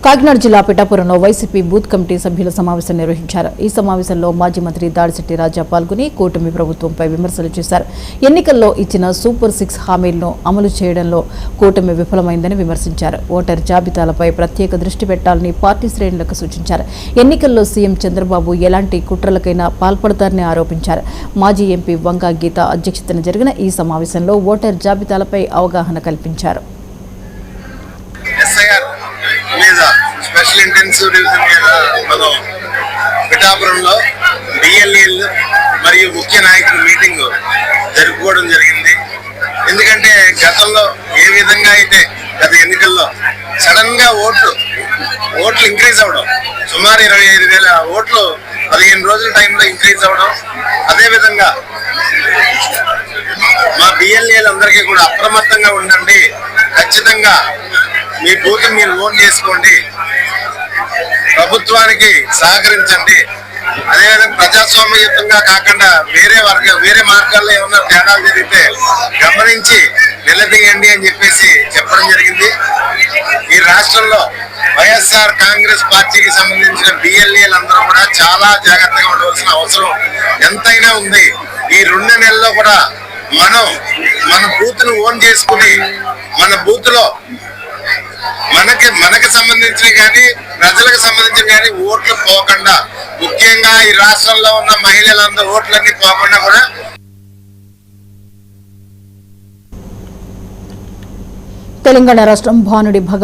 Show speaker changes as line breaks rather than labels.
కాకినాడ జిల్లా పిఠాపురంలో YCP booth committee సభ్యుల సమావేశం నిర్వహించారు. ఈ సమావేశంలో మాజీ మంత్రి దాడిశెట్టి రాజా పాల్గొని కూటమి ప్రభుత్వంపై విమర్శలు చేశారు. ఎన్నికల్లో ఇచ్చిన సూపర్ 6 హామీలను అమలు చేయడంలో కూటమి విఫలమైందని విమర్శించారు. ఓటర్ జాబితాలపై ప్రత్యేక దృష్టి పెట్టాలని పార్టీ శ్రేణులకు సూచించారు. ఎన్నికల్లో సీఎం చంద్రబాబు ఎలాంటి కుట్రలకైనా పాల్పడతారని ఆరోపించారు. మాజీ ఎంపీ వంగా గీత అధ్యక్షతన జరిగిన ఈ సమావేశంలో ఓటర్ జాబితాలపై అవగాహన కల్పించారు.
స్పెషల్ ఇంటెన్సివ్ రివిజన్ మీద మనం పిఠాపురంలో డిఎల్ఏలు మరియు ముఖ్య నాయకుల మీటింగ్ జరుపుకోవడం జరిగింది. ఎందుకంటే గతంలో ఏ విధంగా అయితే గత ఎన్నికల్లో సడన్ గా ఓట్లు ఇంక్రీజ్ అవడం, సుమారు 25,000 ఓట్లు 15 రోజుల టైంలో ఇంక్రీజ్ అవడం, అదేవిధంగా మా బిఎల్ఏలందరికీ కూడా అప్రమత్తంగా ఉండండి, ఖచ్చితంగా మీ బూత్ మీరు ఓన్ చేసుకోండి, ప్రభుత్వానికి సహకరించండి, అదేవిధంగా ప్రజాస్వామ్యయుతంగా కాకుండా వేరే మార్గాల్లో ఏమన్నా తేడాలు జరిగితే గమనించి నిలదీయండి అని చెప్పేసి చెప్పడం జరిగింది. ఈ రాష్ట్రంలో వైఎస్ఆర్ కాంగ్రెస్ పార్టీకి సంబంధించిన బిఎల్ఏలందరూ కూడా చాలా జాగ్రత్తగా ఉండవలసిన అవసరం ఎంతైనా ఉంది. ఈ 2 నెలల్లో కూడా మన బూత్ ను ఓన్ చేసుకుని మన బూత్ లో మనకి సంబంధించిన కానీ ప్రజలకు సంబంధించిన కానీ ఓట్లు పోకుండా, ముఖ్యంగా ఈ రాష్ట్రంలో ఉన్న మహిళలందరూ ఓట్లన్నీ పోకుండా కూడా
తెలంగాణ రాష్ట్రం భానుడి